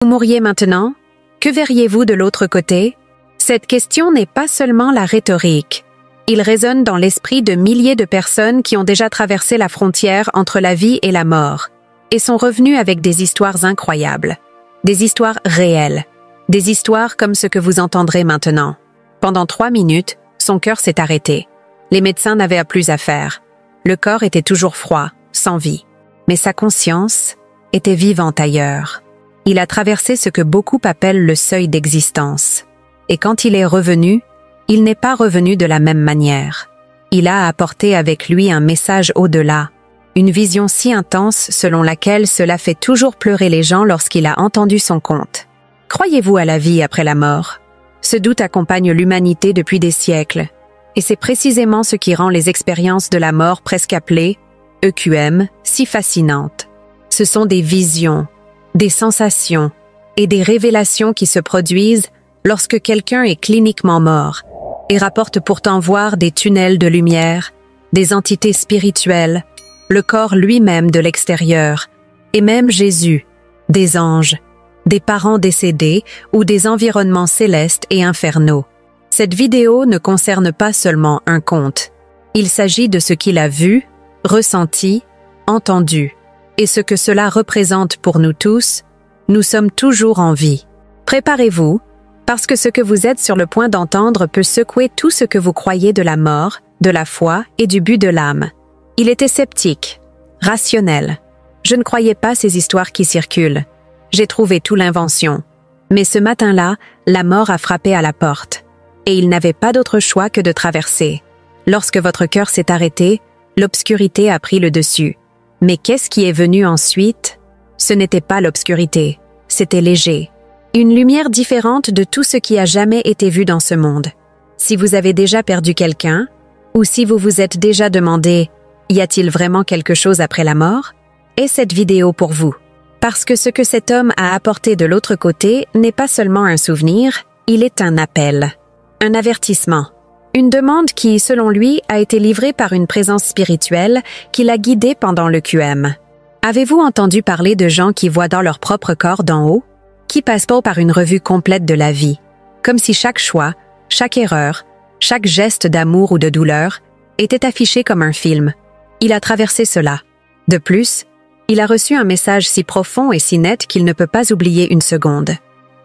Vous mourriez maintenant? Que verriez-vous de l'autre côté? Cette question n'est pas seulement la rhétorique. Il résonne dans l'esprit de milliers de personnes qui ont déjà traversé la frontière entre la vie et la mort, et sont revenus avec des histoires incroyables, des histoires réelles, des histoires comme ce que vous entendrez maintenant. Pendant 3 minutes, son cœur s'est arrêté. Les médecins n'avaient plus à faire. Le corps était toujours froid, sans vie. Mais sa conscience était vivante ailleurs. Il a traversé ce que beaucoup appellent le seuil d'existence. Et quand il est revenu, il n'est pas revenu de la même manière. Il a apporté avec lui un message au-delà, une vision si intense selon laquelle cela fait toujours pleurer les gens lorsqu'il a entendu son conte. Croyez-vous à la vie après la mort? Ce doute accompagne l'humanité depuis des siècles, et c'est précisément ce qui rend les expériences de la mort presque appelées EQM si fascinantes. Ce sont des visions, des sensations et des révélations qui se produisent lorsque quelqu'un est cliniquement mort et rapporte pourtant voir des tunnels de lumière, des entités spirituelles, le corps lui-même de l'extérieur, et même Jésus, des anges, des parents décédés ou des environnements célestes et infernaux. Cette vidéo ne concerne pas seulement un conte. Il s'agit de ce qu'il a vu, ressenti, entendu, et ce que cela représente pour nous tous. Nous sommes toujours en vie. Préparez-vous, parce que ce que vous êtes sur le point d'entendre peut secouer tout ce que vous croyez de la mort, de la foi et du but de l'âme. Il était sceptique, rationnel. Je ne croyais pas ces histoires qui circulent. J'ai trouvé tout l'invention. Mais ce matin-là, la mort a frappé à la porte. Et il n'avait pas d'autre choix que de traverser. Lorsque votre cœur s'est arrêté, l'obscurité a pris le dessus. Mais qu'est-ce qui est venu ensuite? Ce n'était pas l'obscurité, c'était léger. Une lumière différente de tout ce qui a jamais été vu dans ce monde. Si vous avez déjà perdu quelqu'un, ou si vous vous êtes déjà demandé « Y a-t-il vraiment quelque chose après la mort ?» est cette vidéo pour vous. Parce que ce que cet homme a apporté de l'autre côté n'est pas seulement un souvenir, il est un appel, un avertissement. Une demande qui, selon lui, a été livrée par une présence spirituelle qui l'a guidé pendant le QM. Avez-vous entendu parler de gens qui voient dans leur propre corps d'en haut? Qui passent pas par une revue complète de la vie, comme si chaque choix, chaque erreur, chaque geste d'amour ou de douleur était affiché comme un film. Il a traversé cela. De plus, il a reçu un message si profond et si net qu'il ne peut pas oublier une seconde.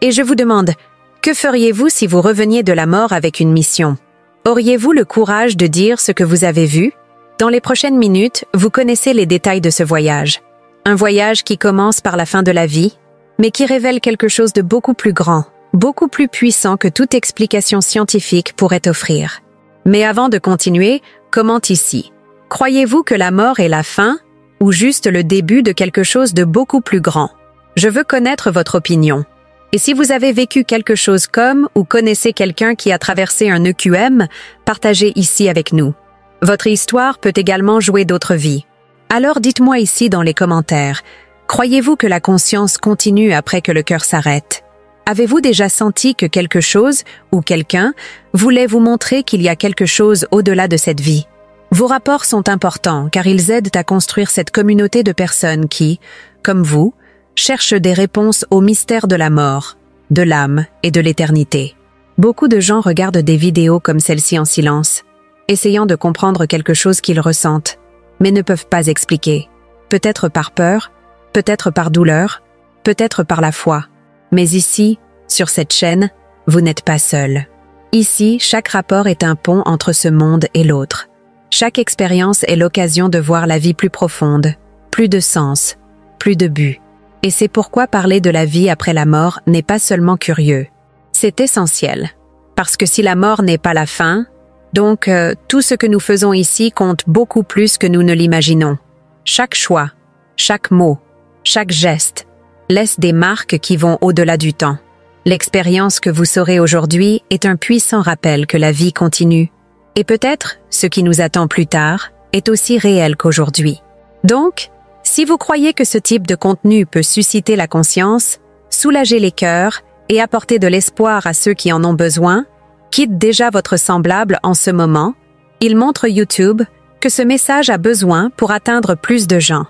Et je vous demande, que feriez-vous si vous reveniez de la mort avec une mission? Auriez-vous le courage de dire ce que vous avez vu? Dans les prochaines minutes, vous connaissez les détails de ce voyage. Un voyage qui commence par la fin de la vie, mais qui révèle quelque chose de beaucoup plus grand, beaucoup plus puissant que toute explication scientifique pourrait offrir. Mais avant de continuer, commente ici. Croyez-vous que la mort est la fin, ou juste le début de quelque chose de beaucoup plus grand? Je veux connaître votre opinion. Et si vous avez vécu quelque chose comme ou connaissez quelqu'un qui a traversé un EQM, partagez ici avec nous. Votre histoire peut également jouer d'autres vies. Alors dites-moi ici dans les commentaires, croyez-vous que la conscience continue après que le cœur s'arrête? Avez-vous déjà senti que quelque chose ou quelqu'un voulait vous montrer qu'il y a quelque chose au-delà de cette vie? Vos rapports sont importants car ils aident à construire cette communauté de personnes qui, comme vous, cherchent des réponses aux mystères de la mort, de l'âme et de l'éternité. Beaucoup de gens regardent des vidéos comme celle-ci en silence, essayant de comprendre quelque chose qu'ils ressentent, mais ne peuvent pas expliquer. Peut-être par peur, peut-être par douleur, peut-être par la foi. Mais ici, sur cette chaîne, vous n'êtes pas seul. Ici, chaque rapport est un pont entre ce monde et l'autre. Chaque expérience est l'occasion de voir la vie plus profonde, plus de sens, plus de but. Et c'est pourquoi parler de la vie après la mort n'est pas seulement curieux. C'est essentiel. Parce que si la mort n'est pas la fin, donc tout ce que nous faisons ici compte beaucoup plus que nous ne l'imaginons. Chaque choix, chaque mot, chaque geste laisse des marques qui vont au-delà du temps. L'expérience que vous saurez aujourd'hui est un puissant rappel que la vie continue. Et peut-être, ce qui nous attend plus tard est aussi réel qu'aujourd'hui. Donc, si vous croyez que ce type de contenu peut susciter la conscience, soulager les cœurs et apporter de l'espoir à ceux qui en ont besoin, quitte déjà votre semblable en ce moment, il montre YouTube que ce message a besoin pour atteindre plus de gens.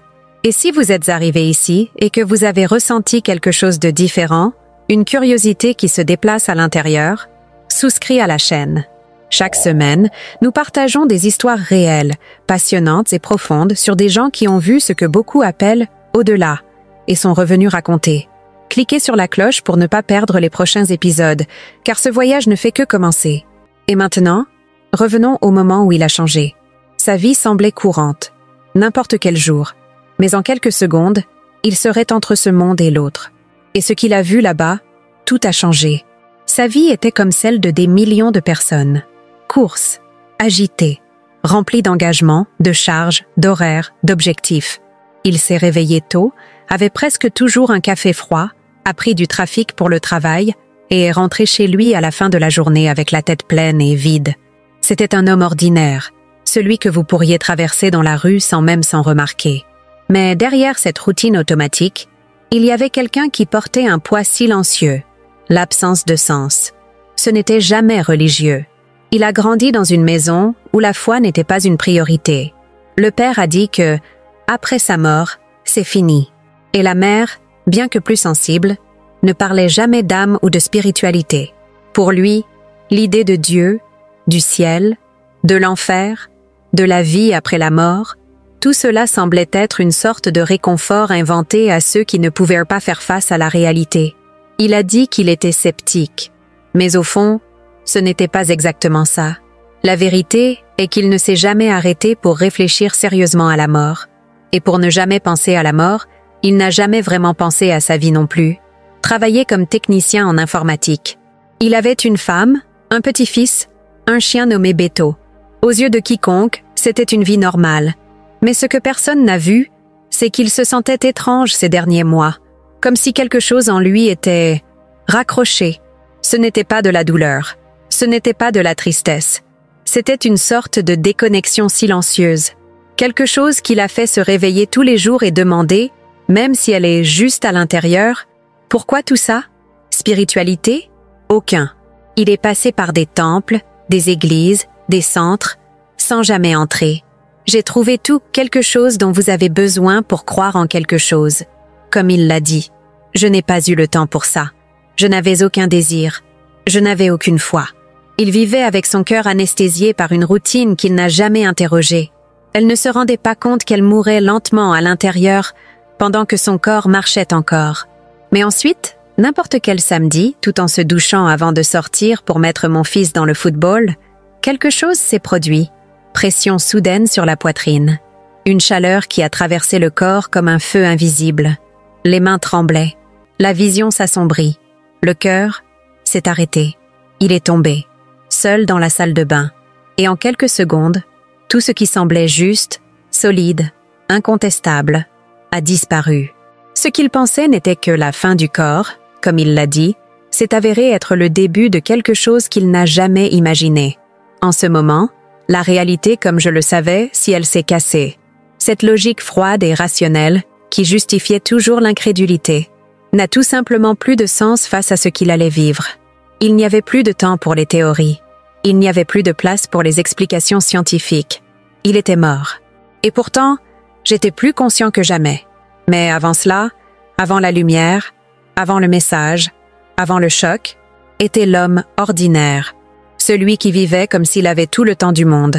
Et si vous êtes arrivé ici et que vous avez ressenti quelque chose de différent, une curiosité qui se déplace à l'intérieur, souscris à la chaîne. Chaque semaine, nous partageons des histoires réelles, passionnantes et profondes sur des gens qui ont vu ce que beaucoup appellent « au-delà » et sont revenus raconter. Cliquez sur la cloche pour ne pas perdre les prochains épisodes, car ce voyage ne fait que commencer. Et maintenant, revenons au moment où il a changé. Sa vie semblait courante, n'importe quel jour, mais en quelques secondes, il serait entre ce monde et l'autre. Et ce qu'il a vu là-bas, tout a changé. Sa vie était comme celle de des millions de personnes. Course, agitée, remplie d'engagement, de charges, d'horaires, d'objectifs. Il s'est réveillé tôt, avait presque toujours un café froid, a pris du trafic pour le travail et est rentré chez lui à la fin de la journée avec la tête pleine et vide. C'était un homme ordinaire, celui que vous pourriez traverser dans la rue sans même s'en remarquer. Mais derrière cette routine automatique, il y avait quelqu'un qui portait un poids silencieux, l'absence de sens. Ce n'était jamais religieux. Il a grandi dans une maison où la foi n'était pas une priorité. Le père a dit que, après sa mort, c'est fini. Et la mère, bien que plus sensible, ne parlait jamais d'âme ou de spiritualité. Pour lui, l'idée de Dieu, du ciel, de l'enfer, de la vie après la mort, tout cela semblait être une sorte de réconfort inventé à ceux qui ne pouvaient pas faire face à la réalité. Il a dit qu'il était sceptique, mais au fond, ce n'était pas exactement ça. La vérité est qu'il ne s'est jamais arrêté pour réfléchir sérieusement à la mort. Et pour ne jamais penser à la mort, il n'a jamais vraiment pensé à sa vie non plus. Travaillait comme technicien en informatique. Il avait une femme, un petit-fils, un chien nommé Beto. Aux yeux de quiconque, c'était une vie normale. Mais ce que personne n'a vu, c'est qu'il se sentait étrange ces derniers mois, comme si quelque chose en lui était raccroché. Ce n'était pas de la douleur, ce n'était pas de la tristesse. C'était une sorte de déconnexion silencieuse. Quelque chose qui l'a fait se réveiller tous les jours et demander, même si elle est juste à l'intérieur, pourquoi tout ça? Spiritualité? Aucun. Il est passé par des temples, des églises, des centres, sans jamais entrer. J'ai trouvé tout quelque chose dont vous avez besoin pour croire en quelque chose. Comme il l'a dit, je n'ai pas eu le temps pour ça. Je n'avais aucun désir. Je n'avais aucune foi. Il vivait avec son cœur anesthésié par une routine qu'il n'a jamais interrogée. Elle ne se rendait pas compte qu'elle mourait lentement à l'intérieur pendant que son corps marchait encore. Mais ensuite, n'importe quel samedi, tout en se douchant avant de sortir pour mettre mon fils dans le football, quelque chose s'est produit. Pression soudaine sur la poitrine. Une chaleur qui a traversé le corps comme un feu invisible. Les mains tremblaient. La vision s'assombrit. Le cœur s'est arrêté. Il est tombé, seul dans la salle de bain. Et en quelques secondes, tout ce qui semblait juste, solide, incontestable, a disparu. Ce qu'il pensait n'était que la fin du corps, comme il l'a dit, s'est avéré être le début de quelque chose qu'il n'a jamais imaginé. En ce moment, la réalité comme je le savais, si elle s'est cassée. Cette logique froide et rationnelle, qui justifiait toujours l'incrédulité, n'a tout simplement plus de sens face à ce qu'il allait vivre. Il n'y avait plus de temps pour les théories. Il n'y avait plus de place pour les explications scientifiques. Il était mort. Et pourtant, j'étais plus conscient que jamais. Mais avant cela, avant la lumière, avant le message, avant le choc, était l'homme ordinaire. Celui qui vivait comme s'il avait tout le temps du monde,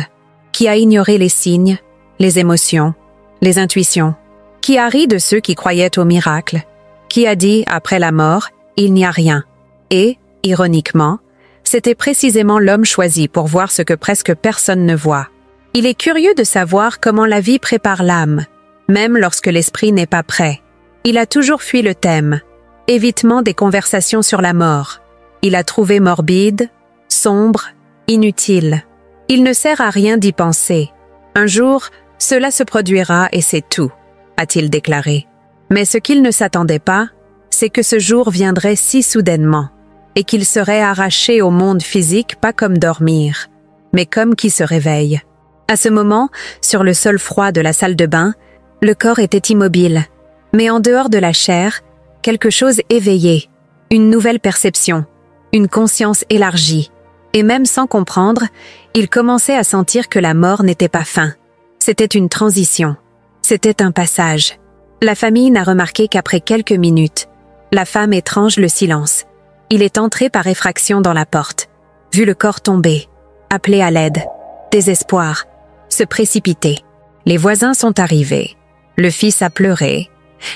qui a ignoré les signes, les émotions, les intuitions, qui a ri de ceux qui croyaient au miracle, qui a dit, après la mort, il n'y a rien. Et, ironiquement, c'était précisément l'homme choisi pour voir ce que presque personne ne voit. Il est curieux de savoir comment la vie prépare l'âme, même lorsque l'esprit n'est pas prêt. Il a toujours fui le thème, évitement des conversations sur la mort. Il a trouvé morbide, sombre, inutile. Il ne sert à rien d'y penser. Un jour, cela se produira et c'est tout, a-t-il déclaré. Mais ce qu'il ne s'attendait pas, c'est que ce jour viendrait si soudainement, et qu'il serait arraché au monde physique pas comme dormir, mais comme qui se réveille. À ce moment, sur le sol froid de la salle de bain, le corps était immobile, mais en dehors de la chair, quelque chose éveillé, une nouvelle perception, une conscience élargie. Et même sans comprendre, il commençait à sentir que la mort n'était pas fin. C'était une transition. C'était un passage. La famille n'a remarqué qu'après quelques minutes. La femme étrange le silence. Il est entré par effraction dans la porte, vu le corps tomber, appelé à l'aide, désespoir, se précipiter. Les voisins sont arrivés. Le fils a pleuré.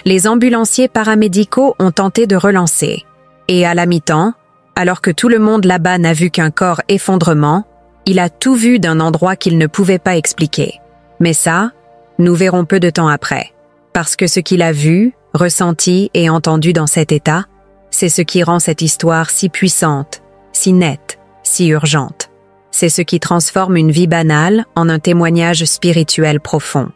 Les ambulanciers paramédicaux ont tenté de relancer. Et à la mi-temps, alors que tout le monde là-bas n'a vu qu'un corps effondrement, il a tout vu d'un endroit qu'il ne pouvait pas expliquer. Mais ça, nous verrons peu de temps après. Parce que ce qu'il a vu, ressenti et entendu dans cet état, c'est ce qui rend cette histoire si puissante, si nette, si urgente. C'est ce qui transforme une vie banale en un témoignage spirituel profond.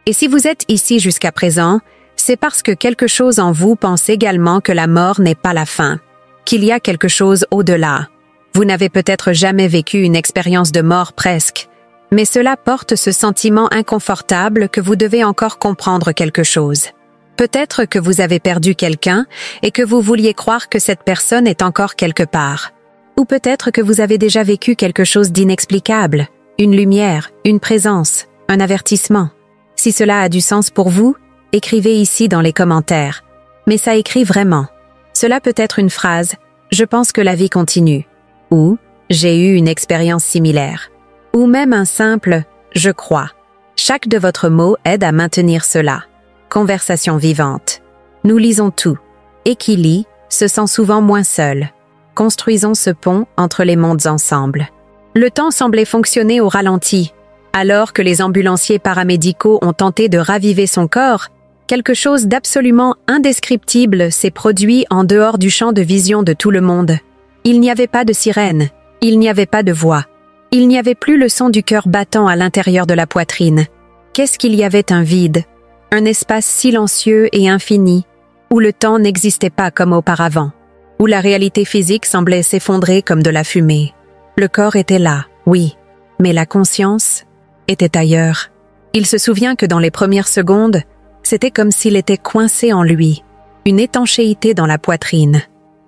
Et si vous êtes ici jusqu'à présent, c'est parce que quelque chose en vous pense également que la mort n'est pas la fin, qu'il y a quelque chose au-delà. Vous n'avez peut-être jamais vécu une expérience de mort presque, mais cela porte ce sentiment inconfortable que vous devez encore comprendre quelque chose. Peut-être que vous avez perdu quelqu'un et que vous vouliez croire que cette personne est encore quelque part. Ou peut-être que vous avez déjà vécu quelque chose d'inexplicable, une lumière, une présence, un avertissement. Si cela a du sens pour vous, écrivez ici dans les commentaires. Mais ça écrit vraiment. Cela peut être une phrase « Je pense que la vie continue » ou « J'ai eu une expérience similaire » ou même un simple « Je crois ». Chaque de votre mot aide à maintenir cela. Conversation vivante. Nous lisons tout. Et qui lit se sent souvent moins seul. Construisons ce pont entre les mondes ensemble. Le temps semblait fonctionner au ralenti. Alors que les ambulanciers paramédicaux ont tenté de raviver son corps, quelque chose d'absolument indescriptible s'est produit en dehors du champ de vision de tout le monde. Il n'y avait pas de sirène, il n'y avait pas de voix. Il n'y avait plus le son du cœur battant à l'intérieur de la poitrine. Qu'est-ce qu'il y avait? Un vide. Un espace silencieux et infini, où le temps n'existait pas comme auparavant, où la réalité physique semblait s'effondrer comme de la fumée. Le corps était là, oui, mais la conscience était ailleurs. Il se souvient que dans les premières secondes, c'était comme s'il était coincé en lui, une étanchéité dans la poitrine.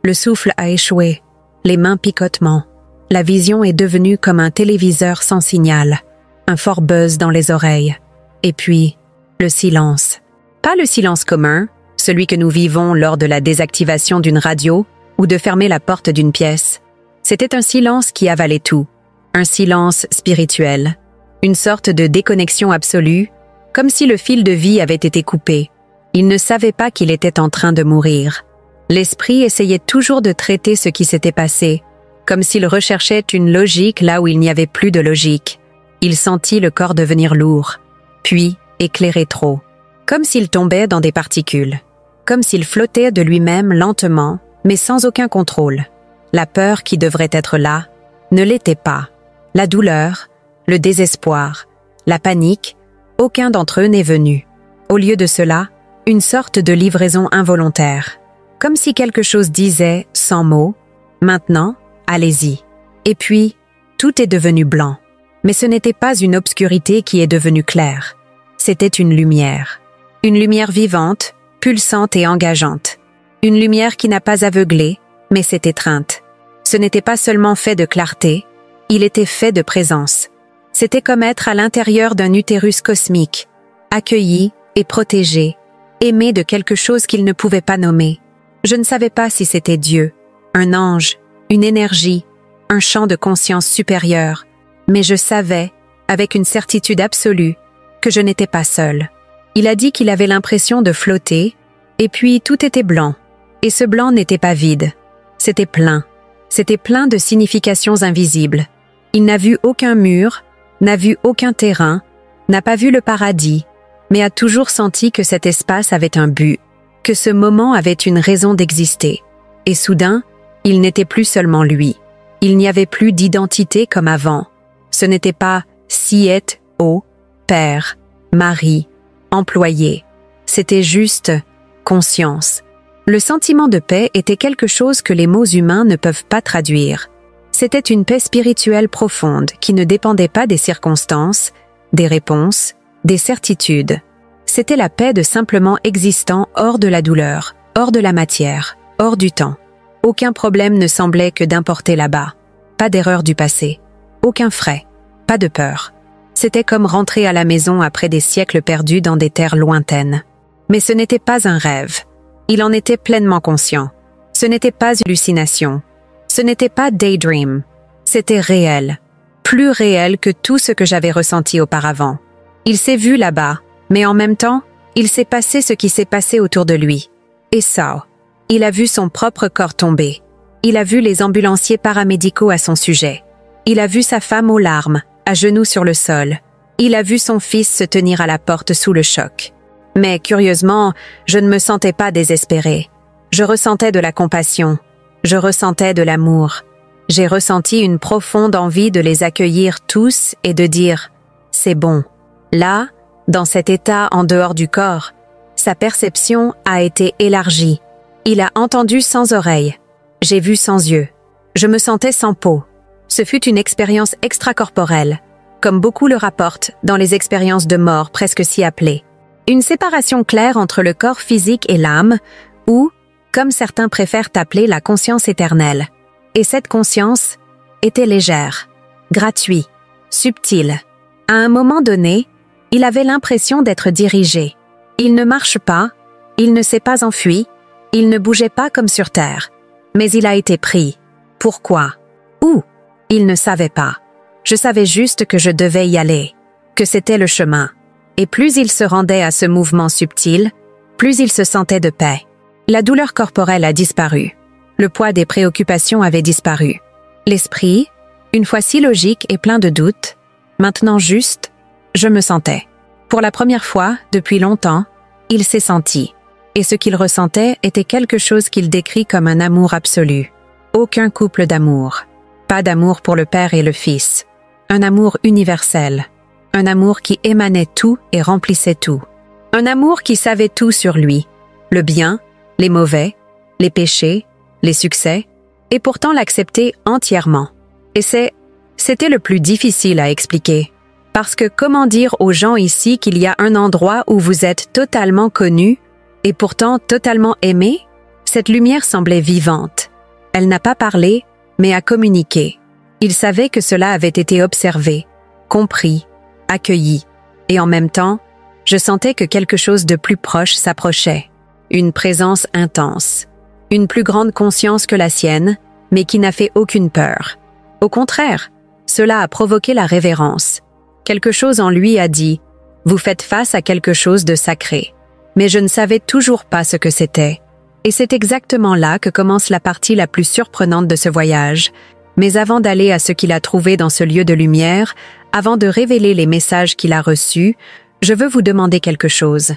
Le souffle a échoué, les mains picotement. La vision est devenue comme un téléviseur sans signal, un fort buzz dans les oreilles. Et puis, le silence. Pas le silence commun, celui que nous vivons lors de la désactivation d'une radio ou de fermer la porte d'une pièce. C'était un silence qui avalait tout. Un silence spirituel. Une sorte de déconnexion absolue, comme si le fil de vie avait été coupé. Il ne savait pas qu'il était en train de mourir. L'esprit essayait toujours de traiter ce qui s'était passé, comme s'il recherchait une logique là où il n'y avait plus de logique. Il sentit le corps devenir lourd, puis éclairer trop, comme s'il tombait dans des particules, comme s'il flottait de lui-même lentement, mais sans aucun contrôle. La peur qui devrait être là ne l'était pas. La douleur, le désespoir, la panique, aucun d'entre eux n'est venu. Au lieu de cela, une sorte de livraison involontaire, comme si quelque chose disait, sans mots, « Maintenant, allez-y ». Et puis, tout est devenu blanc. Mais ce n'était pas une obscurité qui est devenue claire. C'était une lumière vivante, pulsante et engageante. Une lumière qui n'a pas aveuglé, mais s'est étreinte. Ce n'était pas seulement fait de clarté, il était fait de présence. C'était comme être à l'intérieur d'un utérus cosmique, accueilli et protégé, aimé de quelque chose qu'il ne pouvait pas nommer. Je ne savais pas si c'était Dieu, un ange, une énergie, un champ de conscience supérieur, mais je savais, avec une certitude absolue, que je n'étais pas seule. Il a dit qu'il avait l'impression de flotter, et puis tout était blanc. Et ce blanc n'était pas vide. C'était plein. C'était plein de significations invisibles. Il n'a vu aucun mur, n'a vu aucun terrain, n'a pas vu le paradis, mais a toujours senti que cet espace avait un but, que ce moment avait une raison d'exister. Et soudain, il n'était plus seulement lui. Il n'y avait plus d'identité comme avant. Ce n'était pas Siet, O, père, mari, employé. C'était juste conscience. Le sentiment de paix était quelque chose que les mots humains ne peuvent pas traduire. C'était une paix spirituelle profonde qui ne dépendait pas des circonstances, des réponses, des certitudes. C'était la paix de simplement existant hors de la douleur, hors de la matière, hors du temps. Aucun problème ne semblait que d'importer là-bas. Pas d'erreur du passé. Aucun frais. Pas de peur. C'était comme rentrer à la maison après des siècles perdus dans des terres lointaines. Mais ce n'était pas un rêve. Il en était pleinement conscient. Ce n'était pas une hallucination. Ce n'était pas daydream. C'était réel. Plus réel que tout ce que j'avais ressenti auparavant. Il s'est vu là-bas, mais en même temps, il s'est passé ce qui s'est passé autour de lui. Et ça, il a vu son propre corps tomber. Il a vu les ambulanciers paramédicaux à son sujet. Il a vu sa femme aux larmes, à genoux sur le sol. Il a vu son fils se tenir à la porte sous le choc. Mais curieusement, je ne me sentais pas désespérée. Je ressentais de la compassion. Je ressentais de l'amour. J'ai ressenti une profonde envie de les accueillir tous et de dire « c'est bon ». Là, dans cet état en dehors du corps, sa perception a été élargie. Il a entendu sans oreille. J'ai vu sans yeux. Je me sentais sans peau. Ce fut une expérience extracorporelle, comme beaucoup le rapportent dans les expériences de mort presque si appelées. Une séparation claire entre le corps physique et l'âme, ou, comme certains préfèrent appeler la conscience éternelle. Et cette conscience était légère, gratuite, subtile. À un moment donné, il avait l'impression d'être dirigé. Il ne marche pas, il ne s'est pas enfui, il ne bougeait pas comme sur terre. Mais il a été pris. Pourquoi? Où? Il ne savait pas. Je savais juste que je devais y aller, que c'était le chemin. Et plus il se rendait à ce mouvement subtil, plus il se sentait de paix. La douleur corporelle a disparu. Le poids des préoccupations avait disparu. L'esprit, une fois si logique et plein de doutes, maintenant juste, je me sentais. Pour la première fois, depuis longtemps, il s'est senti. Et ce qu'il ressentait était quelque chose qu'il décrit comme un amour absolu. Aucun couple d'amour. Pas d'amour pour le père et le fils. Un amour universel. Un amour qui émanait tout et remplissait tout. Un amour qui savait tout sur lui. Le bien, les mauvais, les péchés, les succès, et pourtant l'accepter entièrement. Et c'était le plus difficile à expliquer. Parce que comment dire aux gens ici qu'il y a un endroit où vous êtes totalement connu et pourtant totalement aimé? Cette lumière semblait vivante. Elle n'a pas parlé, mais a communiqué. Il savait que cela avait été observé, compris, accueilli. Et en même temps, je sentais que quelque chose de plus proche s'approchait. Une présence intense. Une plus grande conscience que la sienne, mais qui n'a fait aucune peur. Au contraire, cela a provoqué la révérence. Quelque chose en lui a dit « Vous faites face à quelque chose de sacré ». Mais je ne savais toujours pas ce que c'était. Et c'est exactement là que commence la partie la plus surprenante de ce voyage. Mais avant d'aller à ce qu'il a trouvé dans ce lieu de lumière, avant de révéler les messages qu'il a reçus, je veux vous demander quelque chose.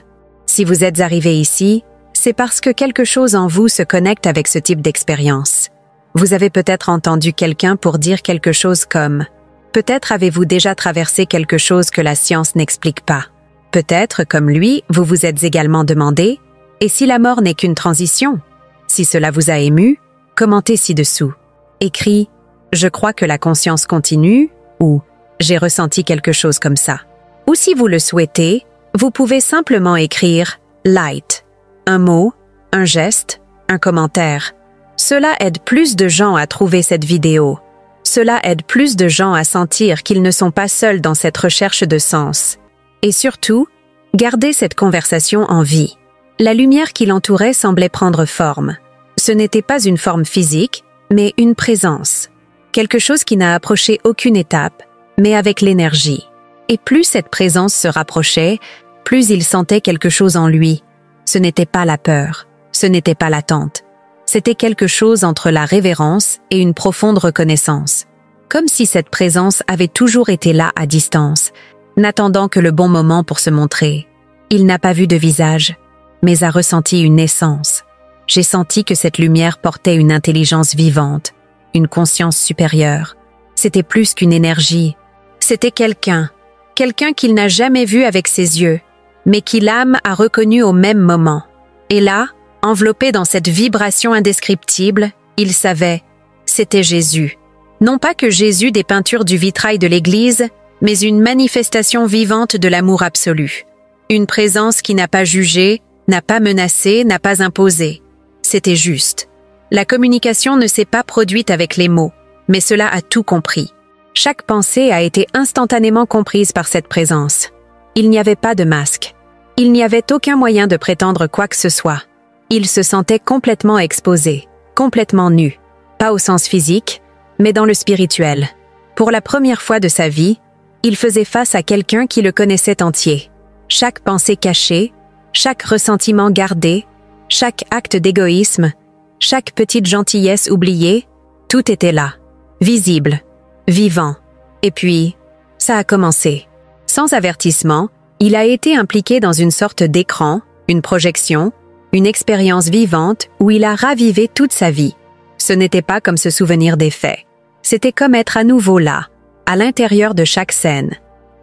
Si vous êtes arrivé ici, c'est parce que quelque chose en vous se connecte avec ce type d'expérience. Vous avez peut-être entendu quelqu'un pour dire quelque chose comme « Peut-être avez-vous déjà traversé quelque chose que la science n'explique pas. » Peut-être, comme lui, vous vous êtes également demandé « Et si la mort n'est qu'une transition ?» Si cela vous a ému, commentez ci-dessous. Écrit « Je crois que la conscience continue » ou « J'ai ressenti quelque chose comme ça ». Ou si vous le souhaitez, vous pouvez simplement écrire « Light ». Un mot, un geste, un commentaire. Cela aide plus de gens à trouver cette vidéo. Cela aide plus de gens à sentir qu'ils ne sont pas seuls dans cette recherche de sens. Et surtout, gardez cette conversation en vie. La lumière qui l'entourait semblait prendre forme. Ce n'était pas une forme physique, mais une présence. Quelque chose qui n'a approché aucune étape, mais avec l'énergie. Et plus cette présence se rapprochait, plus il sentait quelque chose en lui. Ce n'était pas la peur, ce n'était pas l'attente. C'était quelque chose entre la révérence et une profonde reconnaissance. Comme si cette présence avait toujours été là à distance, n'attendant que le bon moment pour se montrer. Il n'a pas vu de visage, mais a ressenti une essence. J'ai senti que cette lumière portait une intelligence vivante, une conscience supérieure. C'était plus qu'une énergie. C'était quelqu'un qu'il n'a jamais vu avec ses yeux, mais qui l'âme a reconnu au même moment. Et là, enveloppé dans cette vibration indescriptible, il savait, c'était Jésus. Non pas que Jésus des peintures du vitrail de l'église, mais une manifestation vivante de l'amour absolu. Une présence qui n'a pas jugé, n'a pas menacé, n'a pas imposé. C'était juste. La communication ne s'est pas produite avec les mots, mais cela a tout compris. Chaque pensée a été instantanément comprise par cette présence. Il n'y avait pas de masque. Il n'y avait aucun moyen de prétendre quoi que ce soit. Il se sentait complètement exposé, complètement nu. Pas au sens physique, mais dans le spirituel. Pour la première fois de sa vie, il faisait face à quelqu'un qui le connaissait entier. Chaque pensée cachée, chaque ressentiment gardé, chaque acte d'égoïsme, chaque petite gentillesse oubliée, tout était là, visible, vivant. Et puis, ça a commencé. Sans avertissement, il a été impliqué dans une sorte d'écran, une projection, une expérience vivante où il a ravivé toute sa vie. Ce n'était pas comme se souvenir des faits. C'était comme être à nouveau là, à l'intérieur de chaque scène.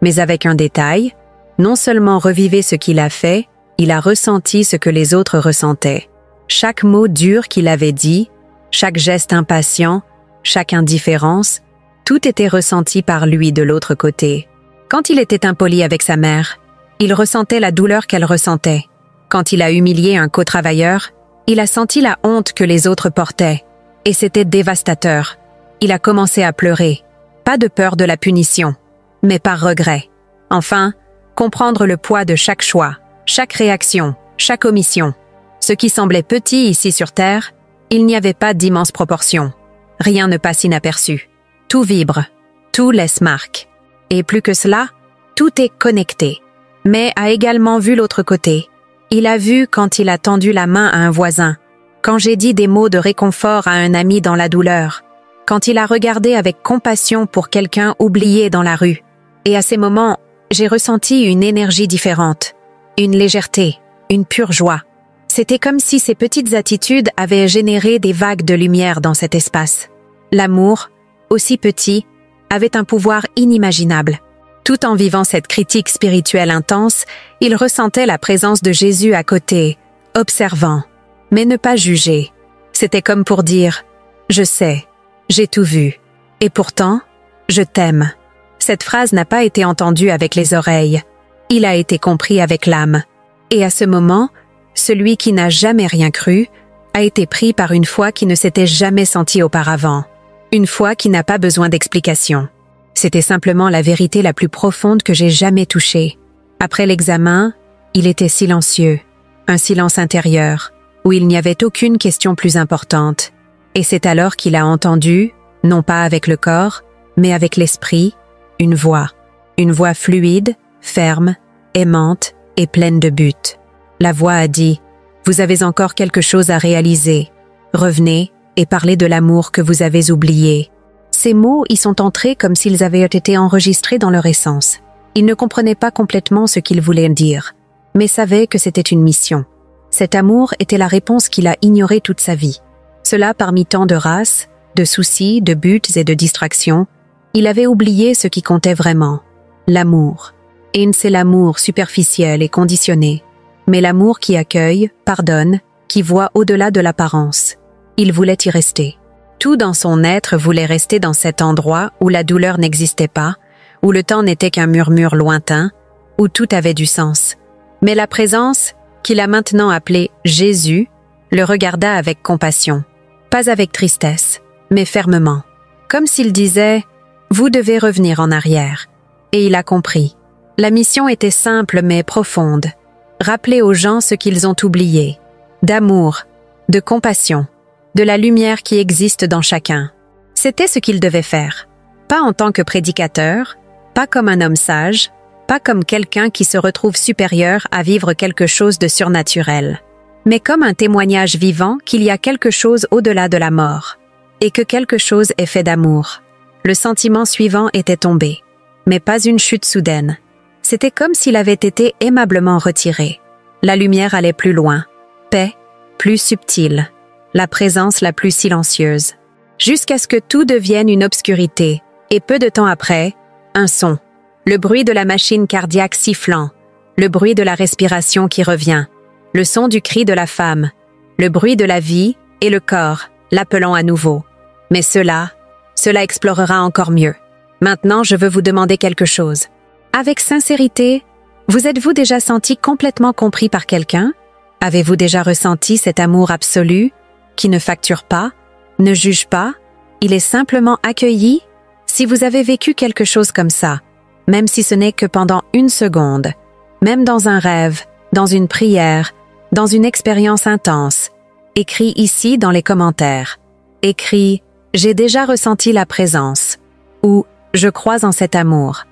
Mais avec un détail, non seulement revivait ce qu'il a fait, il a ressenti ce que les autres ressentaient. Chaque mot dur qu'il avait dit, chaque geste impatient, chaque indifférence, tout était ressenti par lui de l'autre côté. Quand il était impoli avec sa mère, il ressentait la douleur qu'elle ressentait. Quand il a humilié un co-travailleur, il a senti la honte que les autres portaient. Et c'était dévastateur. Il a commencé à pleurer. Pas de peur de la punition, mais par regret. Enfin, comprendre le poids de chaque choix, chaque réaction, chaque omission. Ce qui semblait petit ici sur Terre, il n'y avait pas d'immense proportion. Rien ne passe inaperçu. Tout vibre, tout laisse marque. Et plus que cela, tout est connecté. Mais a également vu l'autre côté. Il a vu quand il a tendu la main à un voisin, quand j'ai dit des mots de réconfort à un ami dans la douleur, quand il a regardé avec compassion pour quelqu'un oublié dans la rue. Et à ces moments, j'ai ressenti une énergie différente, une légèreté, une pure joie. C'était comme si ces petites attitudes avaient généré des vagues de lumière dans cet espace. L'amour, aussi petit, avait un pouvoir inimaginable. Tout en vivant cette critique spirituelle intense, il ressentait la présence de Jésus à côté, observant, mais ne pas juger. C'était comme pour dire « Je sais, j'ai tout vu, et pourtant, je t'aime ». Cette phrase n'a pas été entendue avec les oreilles, il a été compris avec l'âme. Et à ce moment, celui qui n'a jamais rien cru a été pris par une foi qui ne s'était jamais sentie auparavant, une foi qui n'a pas besoin d'explication. C'était simplement la vérité la plus profonde que j'ai jamais touchée. Après l'examen, il était silencieux, un silence intérieur, où il n'y avait aucune question plus importante. Et c'est alors qu'il a entendu, non pas avec le corps, mais avec l'esprit, une voix fluide, ferme, aimante et pleine de but. La voix a dit « Vous avez encore quelque chose à réaliser. Revenez et parlez de l'amour que vous avez oublié. » Ces mots y sont entrés comme s'ils avaient été enregistrés dans leur essence. Il ne comprenait pas complètement ce qu'il voulait dire, mais savait que c'était une mission. Cet amour était la réponse qu'il a ignorée toute sa vie. Cela parmi tant de races, de soucis, de buts et de distractions, il avait oublié ce qui comptait vraiment, l'amour. Et c'est l'amour superficiel et conditionné, mais l'amour qui accueille, pardonne, qui voit au-delà de l'apparence. Il voulait y rester. Tout dans son être voulait rester dans cet endroit où la douleur n'existait pas, où le temps n'était qu'un murmure lointain, où tout avait du sens. Mais la présence, qu'il a maintenant appelée Jésus, le regarda avec compassion, pas avec tristesse, mais fermement, comme s'il disait « Vous devez revenir en arrière ». Et il a compris. La mission était simple mais profonde. Rappeler aux gens ce qu'ils ont oublié, d'amour, de compassion, de la lumière qui existe dans chacun. C'était ce qu'il devait faire. Pas en tant que prédicateur, pas comme un homme sage, pas comme quelqu'un qui se retrouve supérieur à vivre quelque chose de surnaturel, mais comme un témoignage vivant qu'il y a quelque chose au-delà de la mort, et que quelque chose est fait d'amour. Le sentiment suivant était tombé, mais pas une chute soudaine. C'était comme s'il avait été aimablement retiré. La lumière allait plus loin, paix, plus subtile, la présence la plus silencieuse, jusqu'à ce que tout devienne une obscurité, et peu de temps après, un son, le bruit de la machine cardiaque sifflant, le bruit de la respiration qui revient, le son du cri de la femme, le bruit de la vie et le corps, l'appelant à nouveau. Mais cela explorera encore mieux. Maintenant, je veux vous demander quelque chose. Avec sincérité, vous êtes-vous déjà senti complètement compris par quelqu'un? Avez-vous déjà ressenti cet amour absolu, qui ne facture pas, ne juge pas, il est simplement accueilli? Si vous avez vécu quelque chose comme ça, même si ce n'est que pendant une seconde, même dans un rêve, dans une prière, dans une expérience intense. Écris ici dans les commentaires. Écris « J'ai déjà ressenti la présence » ou « Je crois en cet amour ».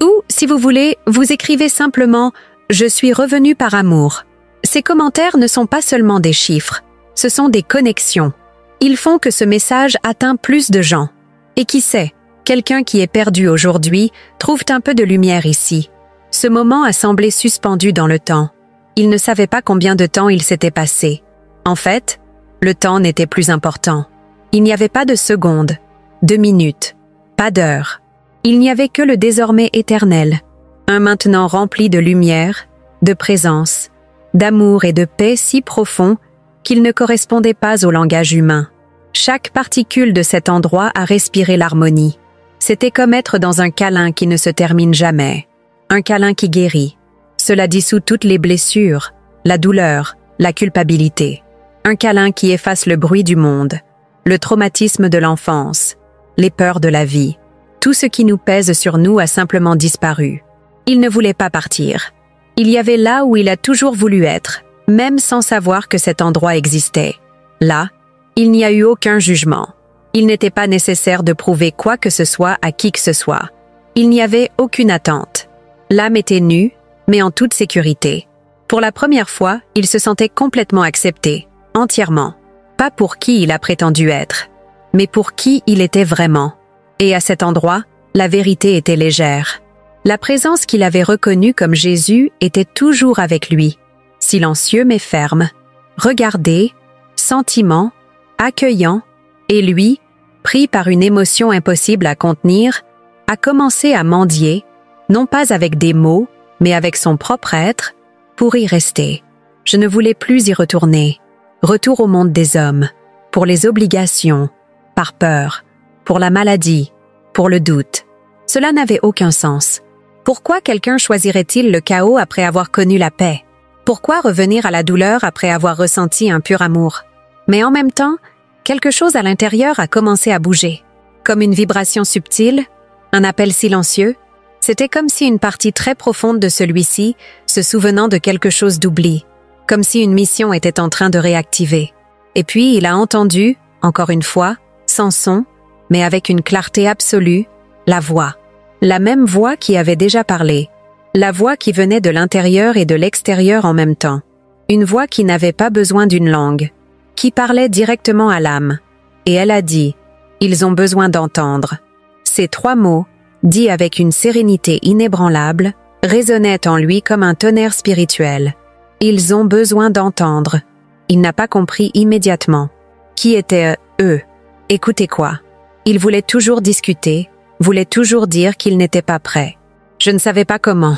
Ou, si vous voulez, vous écrivez simplement « Je suis revenu par amour ». Ces commentaires ne sont pas seulement des chiffres, ce sont des connexions. Ils font que ce message atteint plus de gens. Et qui sait, quelqu'un qui est perdu aujourd'hui trouve un peu de lumière ici. Ce moment a semblé suspendu dans le temps. Il ne savait pas combien de temps il s'était passé. En fait, le temps n'était plus important. Il n'y avait pas de secondes, de minutes, pas d'heures. Il n'y avait que le désormais éternel, un maintenant rempli de lumière, de présence, d'amour et de paix si profond qu'il ne correspondait pas au langage humain. Chaque particule de cet endroit a respiré l'harmonie. C'était comme être dans un câlin qui ne se termine jamais. Un câlin qui guérit. Cela dissout toutes les blessures, la douleur, la culpabilité. Un câlin qui efface le bruit du monde, le traumatisme de l'enfance, les peurs de la vie. Tout ce qui nous pèse sur nous a simplement disparu. Il ne voulait pas partir. Il y avait là où il a toujours voulu être, même sans savoir que cet endroit existait. Là, il n'y a eu aucun jugement. Il n'était pas nécessaire de prouver quoi que ce soit à qui que ce soit. Il n'y avait aucune attente. L'âme était nue, mais en toute sécurité. Pour la première fois, il se sentait complètement accepté, entièrement. Pas pour qui il a prétendu être, mais pour qui il était vraiment. Et à cet endroit, la vérité était légère. La présence qu'il avait reconnue comme Jésus était toujours avec lui, silencieux mais ferme, regardé, sentiment, accueillant, et lui, pris par une émotion impossible à contenir, a commencé à mendier, non pas avec des mots, mais avec son propre être, pour y rester. Je ne voulais plus y retourner. Retour au monde des hommes, pour les obligations, par peur, pour la maladie, pour le doute. Cela n'avait aucun sens. Pourquoi quelqu'un choisirait-il le chaos après avoir connu la paix? Pourquoi revenir à la douleur après avoir ressenti un pur amour? Mais en même temps, quelque chose à l'intérieur a commencé à bouger. Comme une vibration subtile, un appel silencieux. C'était comme si une partie très profonde de celui-ci, se souvenant de quelque chose d'oubli, comme si une mission était en train de réactiver. Et puis il a entendu, encore une fois, sans son, mais avec une clarté absolue, la voix. La même voix qui avait déjà parlé. La voix qui venait de l'intérieur et de l'extérieur en même temps. Une voix qui n'avait pas besoin d'une langue, qui parlait directement à l'âme. Et elle a dit, « Ils ont besoin d'entendre ». Ces 3 mots, dits avec une sérénité inébranlable, résonnaient en lui comme un tonnerre spirituel. Ils ont besoin d'entendre. Il n'a pas compris immédiatement. Qui étaient eux? Écoutez quoi? Il voulait toujours discuter, voulait toujours dire qu'il n'était pas prêt. Je ne savais pas comment.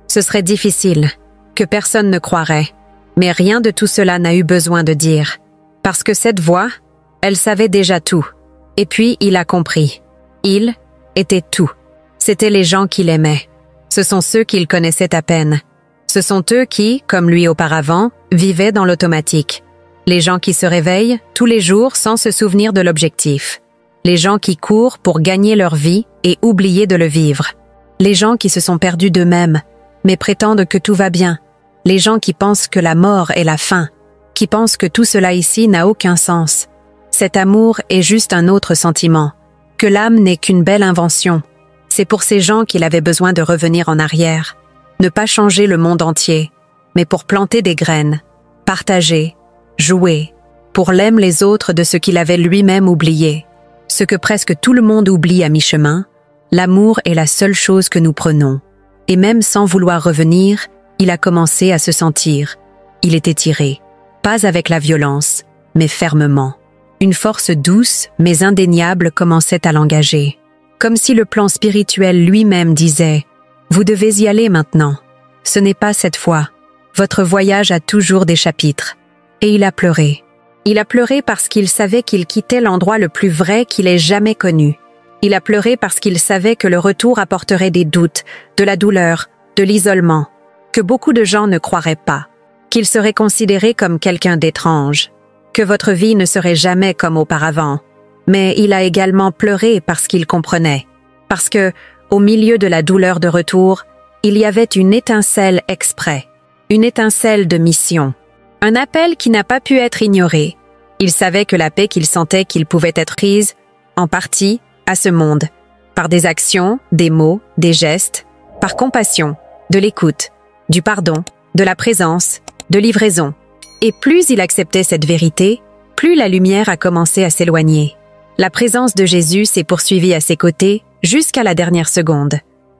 Ce serait difficile, que personne ne croirait. Mais rien de tout cela n'a eu besoin de dire. Parce que cette voix, elle savait déjà tout. Et puis il a compris. Il était tout. C'étaient les gens qu'il aimait. Ce sont ceux qu'il connaissait à peine. Ce sont eux qui, comme lui auparavant, vivaient dans l'automatique. Les gens qui se réveillent tous les jours sans se souvenir de l'objectif. Les gens qui courent pour gagner leur vie et oublier de le vivre. Les gens qui se sont perdus d'eux-mêmes, mais prétendent que tout va bien. Les gens qui pensent que la mort est la fin, qui pensent que tout cela ici n'a aucun sens. Cet amour est juste un autre sentiment, que l'âme n'est qu'une belle invention. C'est pour ces gens qu'il avait besoin de revenir en arrière. Ne pas changer le monde entier, mais pour planter des graines, partager, jouer, pour l'aimer les autres de ce qu'il avait lui-même oublié. Ce que presque tout le monde oublie à mi-chemin, l'amour est la seule chose que nous prenons. Et même sans vouloir revenir, il a commencé à se sentir. Il était tiré, pas avec la violence, mais fermement. Une force douce, mais indéniable commençait à l'engager. Comme si le plan spirituel lui-même disait « Vous devez y aller maintenant. Ce n'est pas cette fois. Votre voyage a toujours des chapitres. » Et il a pleuré. Il a pleuré parce qu'il savait qu'il quittait l'endroit le plus vrai qu'il ait jamais connu. Il a pleuré parce qu'il savait que le retour apporterait des doutes, de la douleur, de l'isolement, que beaucoup de gens ne croiraient pas, qu'il serait considéré comme quelqu'un d'étrange, que votre vie ne serait jamais comme auparavant. Mais il a également pleuré parce qu'il comprenait, parce que, au milieu de la douleur de retour, il y avait une étincelle exprès, Une étincelle de mission. Un appel qui n'a pas pu être ignoré. Il savait que la paix qu'il sentait qu'il pouvait être prise, en partie, à ce monde. Par des actions, des mots, des gestes, par compassion, de l'écoute, du pardon, de la présence, de livraison. Et plus il acceptait cette vérité, plus la lumière a commencé à s'éloigner. La présence de Jésus s'est poursuivie à ses côtés jusqu'à la dernière seconde.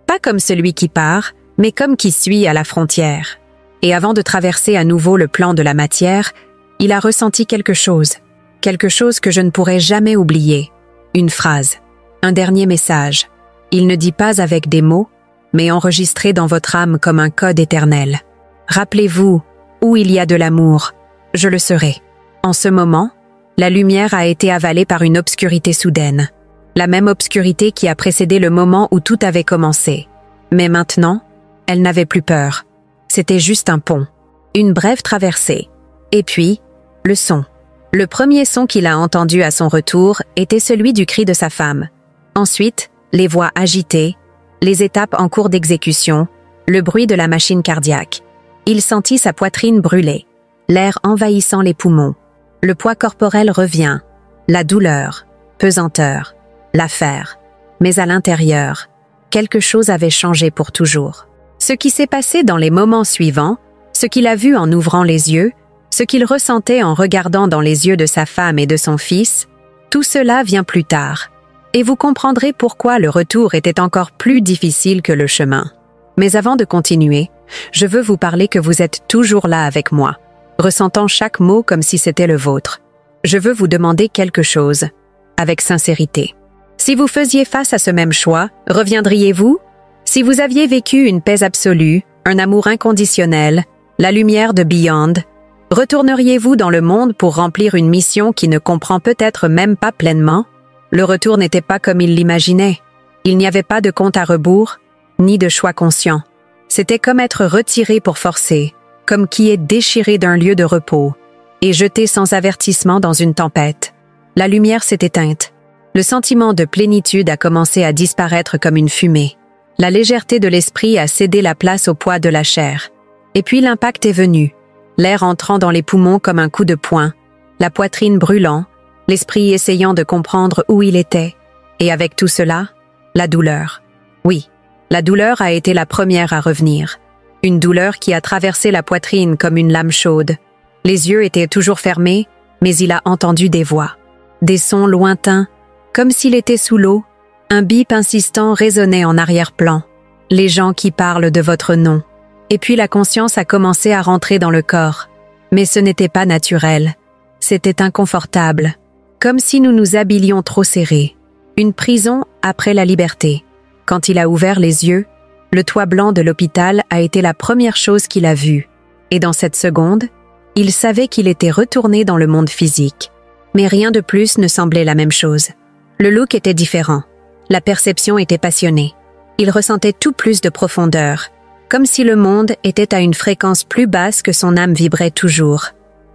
Pas comme celui qui part, mais comme qui suit à la frontière. Et avant de traverser à nouveau le plan de la matière, il a ressenti quelque chose que je ne pourrai jamais oublier. Une phrase, un dernier message. Il ne dit pas avec des mots, mais enregistré dans votre âme comme un code éternel. Rappelez-vous, où il y a de l'amour, je le serai. En ce moment, la lumière a été avalée par une obscurité soudaine. La même obscurité qui a précédé le moment où tout avait commencé. Mais maintenant, elle n'avait plus peur. C'était juste un pont, une brève traversée. Et puis, le son. Le premier son qu'il a entendu à son retour était celui du cri de sa femme. Ensuite, les voix agitées, les étapes en cours d'exécution, le bruit de la machine cardiaque. Il sentit sa poitrine brûler, l'air envahissant les poumons. Le poids corporel revient, la douleur, pesanteur, l'affaire. Mais à l'intérieur, quelque chose avait changé pour toujours. Ce qui s'est passé dans les moments suivants, ce qu'il a vu en ouvrant les yeux, ce qu'il ressentait en regardant dans les yeux de sa femme et de son fils, tout cela vient plus tard. Et vous comprendrez pourquoi le retour était encore plus difficile que le chemin. Mais avant de continuer, je veux vous parler que vous êtes toujours là avec moi, ressentant chaque mot comme si c'était le vôtre. Je veux vous demander quelque chose, avec sincérité. Si vous faisiez face à ce même choix, reviendriez-vous? Si vous aviez vécu une paix absolue, un amour inconditionnel, la lumière de Beyond, retourneriez-vous dans le monde pour remplir une mission qui ne comprend peut-être même pas pleinement? Le retour n'était pas comme il l'imaginait. Il n'y avait pas de compte à rebours, ni de choix conscient. C'était comme être retiré pour forcer, comme qui est déchiré d'un lieu de repos, et jeté sans avertissement dans une tempête. La lumière s'est éteinte. Le sentiment de plénitude a commencé à disparaître comme une fumée. La légèreté de l'esprit a cédé la place au poids de la chair. Et puis l'impact est venu, l'air entrant dans les poumons comme un coup de poing, la poitrine brûlant, l'esprit essayant de comprendre où il était. Et avec tout cela, la douleur. Oui, la douleur a été la première à revenir. Une douleur qui a traversé la poitrine comme une lame chaude. Les yeux étaient toujours fermés, mais il a entendu des voix. Des sons lointains, comme s'il était sous l'eau. Un bip insistant résonnait en arrière-plan. Les gens qui parlent de votre nom. Et puis la conscience a commencé à rentrer dans le corps. Mais ce n'était pas naturel. C'était inconfortable. Comme si nous nous habillions trop serrés. Une prison après la liberté. Quand il a ouvert les yeux, le toit blanc de l'hôpital a été la première chose qu'il a vue. Et dans cette seconde, il savait qu'il était retourné dans le monde physique. Mais rien de plus ne semblait la même chose. Le look était différent. La perception était passionnée. Il ressentait tout plus de profondeur, comme si le monde était à une fréquence plus basse que son âme vibrait toujours.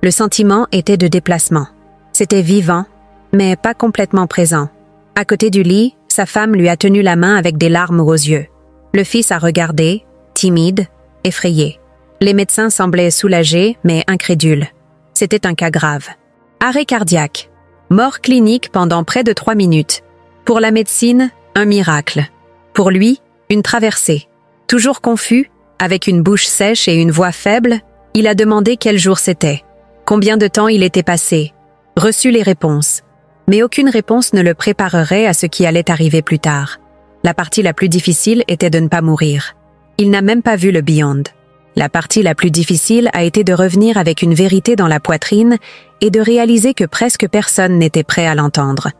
Le sentiment était de déplacement. C'était vivant, mais pas complètement présent. À côté du lit, sa femme lui a tenu la main avec des larmes aux yeux. Le fils a regardé, timide, effrayé. Les médecins semblaient soulagés, mais incrédules. C'était un cas grave. Arrêt cardiaque. Mort clinique pendant près de 3 minutes. Pour la médecine, un miracle. Pour lui, une traversée. Toujours confus, avec une bouche sèche et une voix faible, il a demandé quel jour c'était. Combien de temps il était passé. Reçu les réponses. Mais aucune réponse ne le préparerait à ce qui allait arriver plus tard. La partie la plus difficile était de ne pas mourir. Il n'a même pas vu le Beyond. La partie la plus difficile a été de revenir avec une vérité dans la poitrine et de réaliser que presque personne n'était prêt à l'entendre.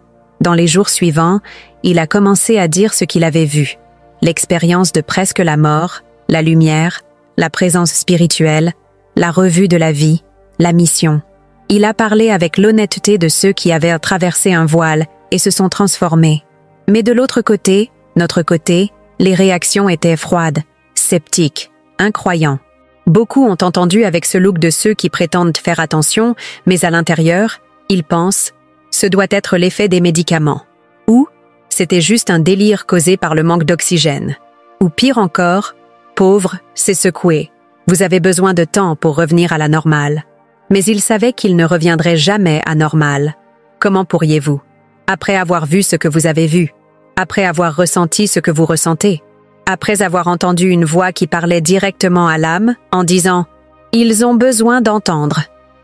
Dans les jours suivants, il a commencé à dire ce qu'il avait vu. L'expérience de presque la mort, la lumière, la présence spirituelle, la revue de la vie, la mission. Il a parlé avec l'honnêteté de ceux qui avaient traversé un voile et se sont transformés. Mais de l'autre côté, notre côté, les réactions étaient froides, sceptiques, incroyants. Beaucoup ont entendu avec ce look de ceux qui prétendent faire attention, mais à l'intérieur, ils pensent « ce doit être l'effet des médicaments » ou « c'était juste un délire causé par le manque d'oxygène » ou pire encore « pauvre, c'est secoué ». Vous avez besoin de temps pour revenir à la normale. Mais il savait qu'il ne reviendrait jamais à normal. Comment pourriez-vous? Après avoir vu ce que vous avez vu, après avoir ressenti ce que vous ressentez, après avoir entendu une voix qui parlait directement à l'âme en disant « Ils ont besoin d'entendre ».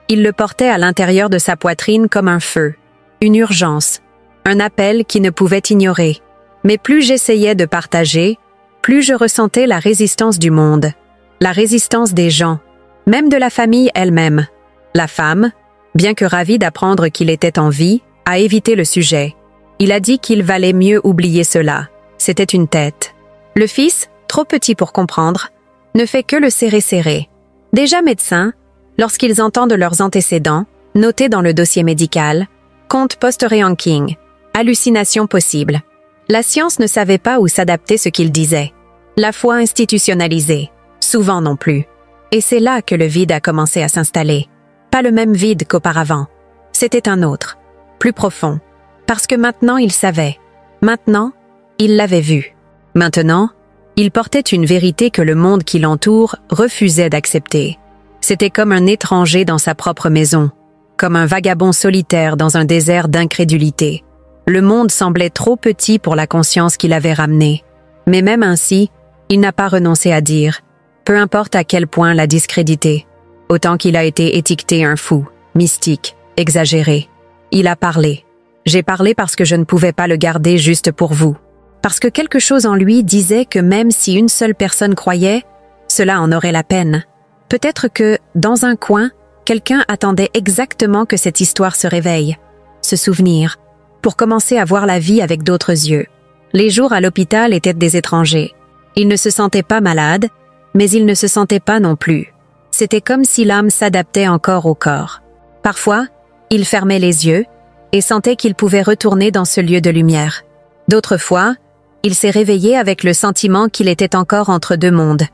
Il le portait à l'intérieur de sa poitrine comme un feu, une urgence, un appel qui ne pouvait ignorer. Mais plus j'essayais de partager, plus je ressentais la résistance du monde, la résistance des gens, même de la famille elle-même. La femme, bien que ravie d'apprendre qu'il était en vie, a évité le sujet. Il a dit qu'il valait mieux oublier cela. C'était une tête. Le fils, trop petit pour comprendre, ne fait que le serrer. Déjà médecin, lorsqu'ils entendent leurs antécédents, notés dans le dossier médical, compte post-ranking, hallucination possible. La science ne savait pas où s'adapter ce qu'il disait. La foi institutionnalisée, souvent non plus. Et c'est là que le vide a commencé à s'installer. Pas le même vide qu'auparavant. C'était un autre, plus profond. Parce que maintenant il savait. Maintenant, il l'avait vu. Maintenant, il portait une vérité que le monde qui l'entoure refusait d'accepter. C'était comme un étranger dans sa propre maison, comme un vagabond solitaire dans un désert d'incrédulité. Le monde semblait trop petit pour la conscience qu'il avait ramenée. Mais même ainsi, il n'a pas renoncé à dire, peu importe à quel point la discréditer, autant qu'il a été étiqueté un fou, mystique, exagéré. Il a parlé. J'ai parlé parce que je ne pouvais pas le garder juste pour vous. Parce que quelque chose en lui disait que même si une seule personne croyait, cela en aurait la peine. Peut-être que, dans un coin, quelqu'un attendait exactement que cette histoire se réveille, se souvenir, pour commencer à voir la vie avec d'autres yeux. Les jours à l'hôpital étaient des étrangers. Il ne se sentait pas malade, mais il ne se sentait pas non plus. C'était comme si l'âme s'adaptait encore au corps. Parfois, il fermait les yeux et sentait qu'il pouvait retourner dans ce lieu de lumière. D'autres fois, il s'est réveillé avec le sentiment qu'il était encore entre deux mondes.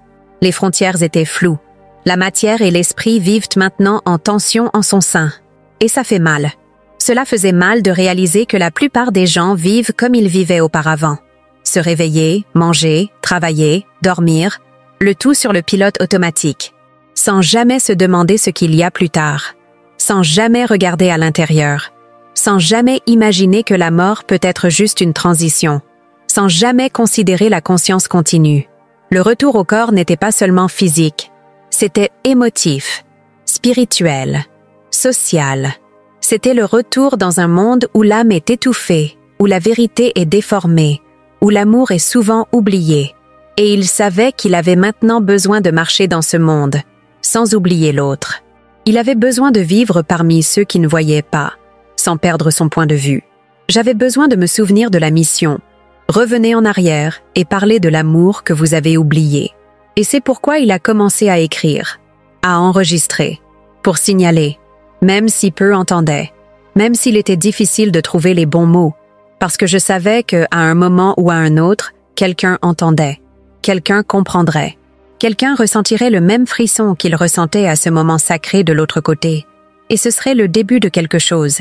Les frontières étaient floues. La matière et l'esprit vivent maintenant en tension en son sein. Et ça fait mal. Cela faisait mal de réaliser que la plupart des gens vivent comme ils vivaient auparavant. Se réveiller, manger, travailler, dormir, le tout sur le pilote automatique, sans jamais se demander ce qu'il y a plus tard, sans jamais regarder à l'intérieur, sans jamais imaginer que la mort peut être juste une transition, sans jamais considérer la conscience continue. Le retour au corps n'était pas seulement physique, c'était émotif, spirituel, social. C'était le retour dans un monde où l'âme est étouffée, où la vérité est déformée, où l'amour est souvent oublié. Et il savait qu'il avait maintenant besoin de marcher dans ce monde, sans oublier l'autre. Il avait besoin de vivre parmi ceux qui ne voyaient pas, sans perdre son point de vue. J'avais besoin de me souvenir de la mission. Revenez en arrière et parlez de l'amour que vous avez oublié. Et c'est pourquoi il a commencé à écrire, à enregistrer, pour signaler, même si peu entendaient, même s'il était difficile de trouver les bons mots, parce que je savais qu'à un moment ou à un autre, quelqu'un entendait, quelqu'un comprendrait, quelqu'un ressentirait le même frisson qu'il ressentait à ce moment sacré de l'autre côté, et ce serait le début de quelque chose.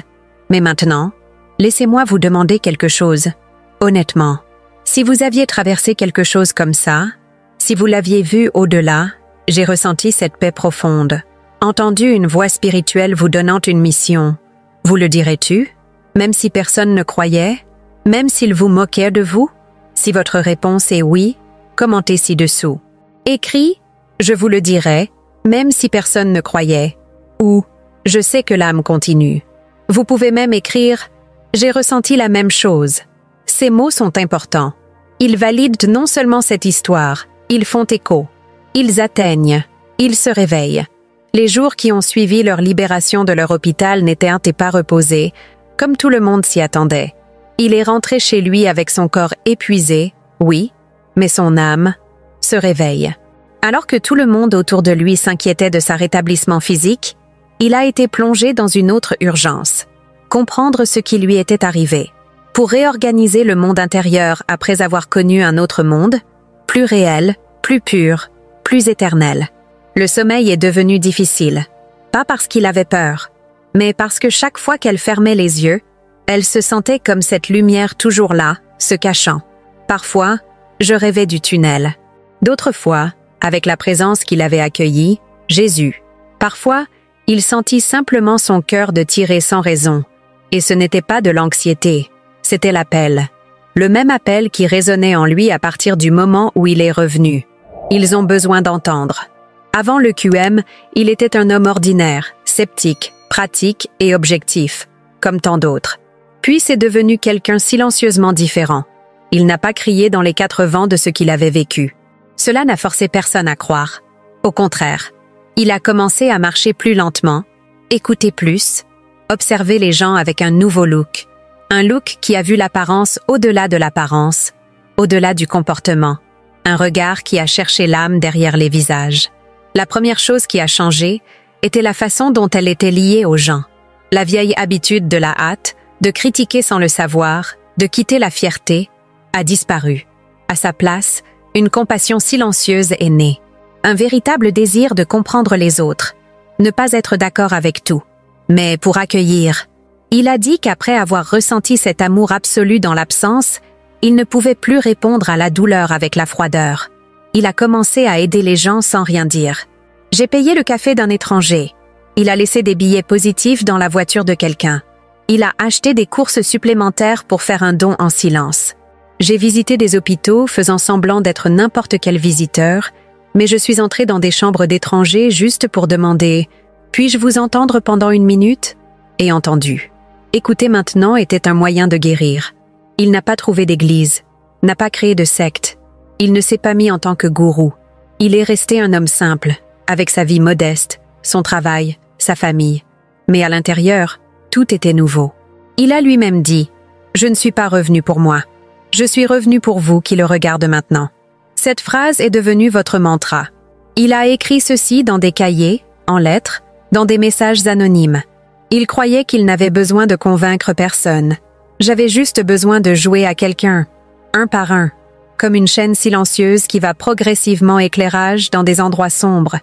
Mais maintenant, laissez-moi vous demander quelque chose. Honnêtement, si vous aviez traversé quelque chose comme ça, si vous l'aviez vu au-delà, j'ai ressenti cette paix profonde, entendu une voix spirituelle vous donnant une mission. Vous le dirais-tu? Même si personne ne croyait? Même s'il vous moquait de vous? Si votre réponse est oui, commentez ci-dessous. Écrit, je vous le dirai, même si personne ne croyait. Ou, je sais que l'âme continue. Vous pouvez même écrire, j'ai ressenti la même chose. Ces mots sont importants. Ils valident non seulement cette histoire, ils font écho. Ils atteignent, ils se réveillent. Les jours qui ont suivi leur libération de leur hôpital n'étaient pas reposés, comme tout le monde s'y attendait. Il est rentré chez lui avec son corps épuisé, oui, mais son âme se réveille. Alors que tout le monde autour de lui s'inquiétait de sa rétablissement physique, il a été plongé dans une autre urgence, comprendre ce qui lui était arrivé, pour réorganiser le monde intérieur après avoir connu un autre monde, plus réel, plus pur, plus éternel. Le sommeil est devenu difficile, pas parce qu'il avait peur, mais parce que chaque fois qu'elle fermait les yeux, elle se sentait comme cette lumière toujours là, se cachant. Parfois, je rêvais du tunnel. D'autres fois, avec la présence qu'il avait accueillie, Jésus. Parfois, il sentit simplement son cœur de tirer sans raison. Et ce n'était pas de l'anxiété, c'était l'appel. Le même appel qui résonnait en lui à partir du moment où il est revenu. Ils ont besoin d'entendre. Avant le QM, il était un homme ordinaire, sceptique, pratique et objectif, comme tant d'autres. Puis c'est devenu quelqu'un silencieusement différent. Il n'a pas crié dans les quatre vents de ce qu'il avait vécu. Cela n'a forcé personne à croire. Au contraire, il a commencé à marcher plus lentement, écouter plus, observer les gens avec un nouveau look. Un look qui a vu l'apparence au-delà de l'apparence, au-delà du comportement. Un regard qui a cherché l'âme derrière les visages. La première chose qui a changé était la façon dont elle était liée aux gens. La vieille habitude de la hâte, de critiquer sans le savoir, de quitter la fierté, a disparu. À sa place, une compassion silencieuse est née. Un véritable désir de comprendre les autres. Ne pas être d'accord avec tout, mais pour accueillir. Il a dit qu'après avoir ressenti cet amour absolu dans l'absence, il ne pouvait plus répondre à la douleur avec la froideur. Il a commencé à aider les gens sans rien dire. J'ai payé le café d'un étranger. Il a laissé des billets positifs dans la voiture de quelqu'un. Il a acheté des courses supplémentaires pour faire un don en silence. J'ai visité des hôpitaux faisant semblant d'être n'importe quel visiteur, mais je suis entrée dans des chambres d'étrangers juste pour demander « Puis-je vous entendre pendant une minute ?» et entendu. Écouter maintenant était un moyen de guérir. Il n'a pas trouvé d'église, n'a pas créé de secte. Il ne s'est pas mis en tant que gourou. Il est resté un homme simple, avec sa vie modeste, son travail, sa famille. Mais à l'intérieur, tout était nouveau. Il a lui-même dit « Je ne suis pas revenu pour moi. Je suis revenu pour vous qui le regardent maintenant. » Cette phrase est devenue votre mantra. Il a écrit ceci dans des cahiers, en lettres, dans des messages anonymes. Il croyait qu'il n'avait besoin de convaincre personne. J'avais juste besoin de jouer à quelqu'un, un par un, comme une chaîne silencieuse qui va progressivement éclairage dans des endroits sombres.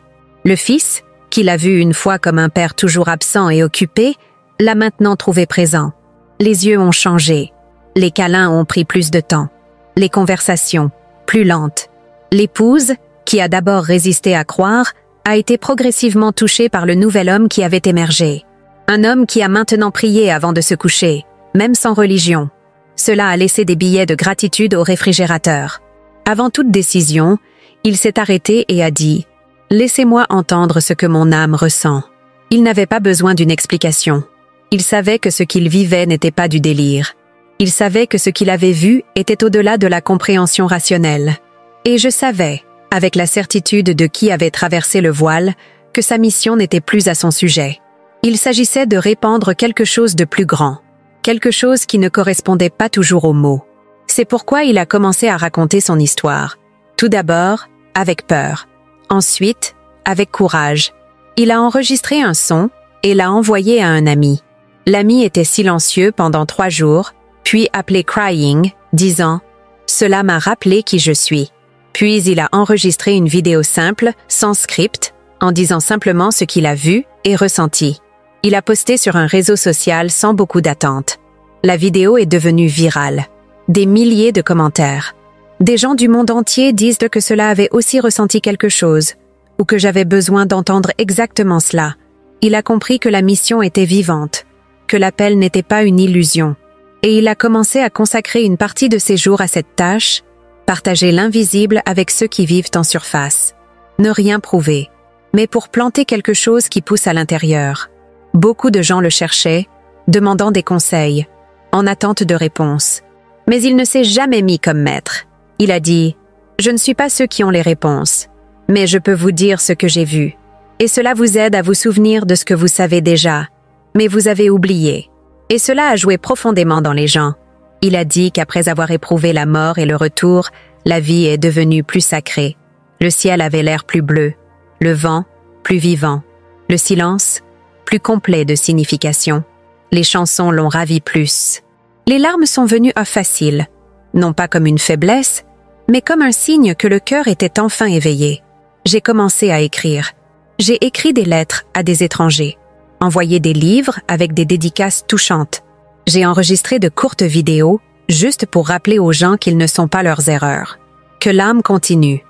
Le fils, qu'il a vu une fois comme un père toujours absent et occupé, l'a maintenant trouvé présent. Les yeux ont changé. Les câlins ont pris plus de temps. Les conversations, plus lentes. L'épouse, qui a d'abord résisté à croire, a été progressivement touchée par le nouvel homme qui avait émergé. Un homme qui a maintenant prié avant de se coucher, même sans religion. Cela a laissé des billets de gratitude au réfrigérateur. Avant toute décision, il s'est arrêté et a dit « Laissez-moi entendre ce que mon âme ressent ». Il n'avait pas besoin d'une explication. Il savait que ce qu'il vivait n'était pas du délire. Il savait que ce qu'il avait vu était au-delà de la compréhension rationnelle. Et je savais, avec la certitude de qui avait traversé le voile, que sa mission n'était plus à son sujet. Il s'agissait de répandre quelque chose de plus grand, quelque chose qui ne correspondait pas toujours aux mots. C'est pourquoi il a commencé à raconter son histoire. Tout d'abord, avec peur. Ensuite, avec courage. Il a enregistré un son et l'a envoyé à un ami. L'ami était silencieux pendant 3 jours, puis appelé Crying, disant « Cela m'a rappelé qui je suis ». Puis il a enregistré une vidéo simple, sans script, en disant simplement ce qu'il a vu et ressenti. Il a posté sur un réseau social sans beaucoup d'attente. La vidéo est devenue virale. Des milliers de commentaires. Des gens du monde entier disent que cela avait aussi ressenti quelque chose, ou que j'avais besoin d'entendre exactement cela. Il a compris que la mission était vivante, que l'appel n'était pas une illusion. Et il a commencé à consacrer une partie de ses jours à cette tâche, partager l'invisible avec ceux qui vivent en surface. Ne rien prouver, mais pour planter quelque chose qui pousse à l'intérieur. Beaucoup de gens le cherchaient, demandant des conseils, en attente de réponses. Mais il ne s'est jamais mis comme maître. Il a dit « Je ne suis pas ceux qui ont les réponses, mais je peux vous dire ce que j'ai vu. Et cela vous aide à vous souvenir de ce que vous savez déjà, mais vous avez oublié. » Et cela a joué profondément dans les gens. Il a dit qu'après avoir éprouvé la mort et le retour, la vie est devenue plus sacrée. Le ciel avait l'air plus bleu, le vent plus vivant, le silence plus complet de signification. Les chansons l'ont ravi plus. Les larmes sont venues à facile, non pas comme une faiblesse, mais comme un signe que le cœur était enfin éveillé. J'ai commencé à écrire. J'ai écrit des lettres à des étrangers, envoyé des livres avec des dédicaces touchantes. J'ai enregistré de courtes vidéos, juste pour rappeler aux gens qu'ils ne sont pas leurs erreurs. Que l'âme continue.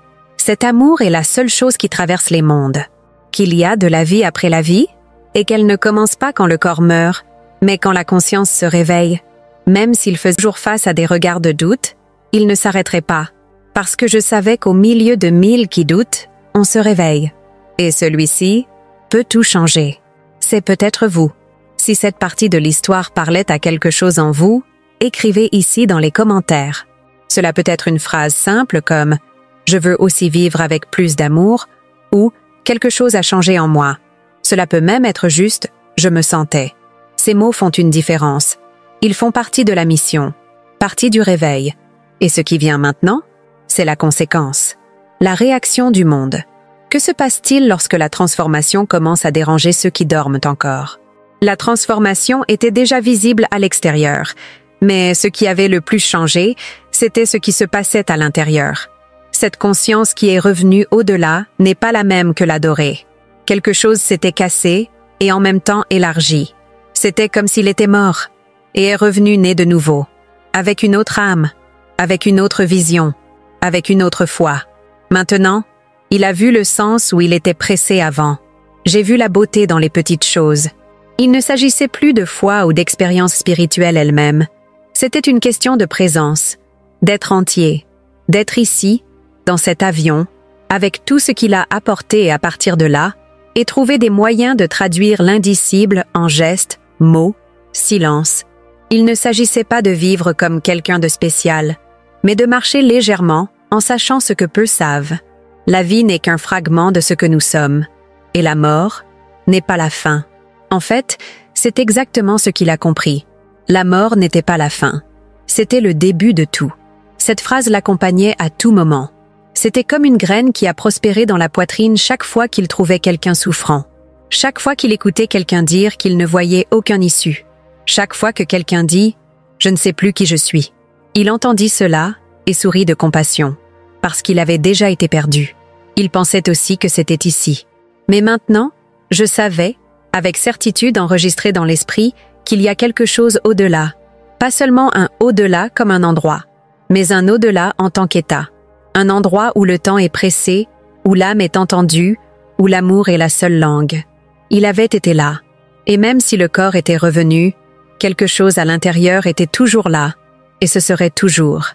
Cet amour est la seule chose qui traverse les mondes. Qu'il y a de la vie après la vie, et qu'elle ne commence pas quand le corps meurt, mais quand la conscience se réveille. Même s'il faisait toujours face à des regards de doute, il ne s'arrêterait pas, parce que je savais qu'au milieu de 1000 qui doutent, on se réveille. Et celui-ci peut tout changer. C'est peut-être vous. Si cette partie de l'histoire parlait à quelque chose en vous, écrivez ici dans les commentaires. Cela peut être une phrase simple comme « Je veux aussi vivre avec plus d'amour » ou « Quelque chose a changé en moi ». Cela peut même être juste « Je me sentais ». Ces mots font une différence. Ils font partie de la mission, partie du réveil. Et ce qui vient maintenant, c'est la conséquence. La réaction du monde. Que se passe-t-il lorsque la transformation commence à déranger ceux qui dorment encore? La transformation était déjà visible à l'extérieur, mais ce qui avait le plus changé, c'était ce qui se passait à l'intérieur. Cette conscience qui est revenue au-delà n'est pas la même que l'adorée. Quelque chose s'était cassé et en même temps élargi. C'était comme s'il était mort et est revenu né de nouveau, avec une autre âme, avec une autre vision, avec une autre foi. Maintenant, il a vu le sens où il était pressé avant. J'ai vu la beauté dans les petites choses. Il ne s'agissait plus de foi ou d'expérience spirituelle elle-même. C'était une question de présence, d'être entier, d'être ici, dans cet avion, avec tout ce qu'il a apporté à partir de là, et trouver des moyens de traduire l'indicible en gestes, mots, silence. Il ne s'agissait pas de vivre comme quelqu'un de spécial, mais de marcher légèrement en sachant ce que peu savent. La vie n'est qu'un fragment de ce que nous sommes, et la mort n'est pas la fin. En fait, c'est exactement ce qu'il a compris. La mort n'était pas la fin. C'était le début de tout. Cette phrase l'accompagnait à tout moment. C'était comme une graine qui a prospéré dans la poitrine chaque fois qu'il trouvait quelqu'un souffrant. Chaque fois qu'il écoutait quelqu'un dire qu'il ne voyait aucune issue. Chaque fois que quelqu'un dit « Je ne sais plus qui je suis ». Il entendit cela et sourit de compassion, parce qu'il avait déjà été perdu. Il pensait aussi que c'était ici. Mais maintenant, je savais, avec certitude enregistrée dans l'esprit, qu'il y a quelque chose au-delà. Pas seulement un au-delà comme un endroit, mais un au-delà en tant qu'état. Un endroit où le temps est pressé, où l'âme est entendue, où l'amour est la seule langue. Il avait été là. Et même si le corps était revenu, quelque chose à l'intérieur était toujours là, et ce serait toujours.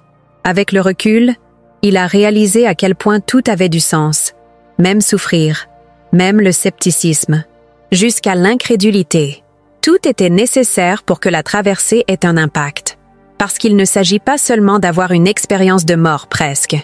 Avec le recul, il a réalisé à quel point tout avait du sens, même souffrir, même le scepticisme, jusqu'à l'incrédulité. Tout était nécessaire pour que la traversée ait un impact, parce qu'il ne s'agit pas seulement d'avoir une expérience de mort presque.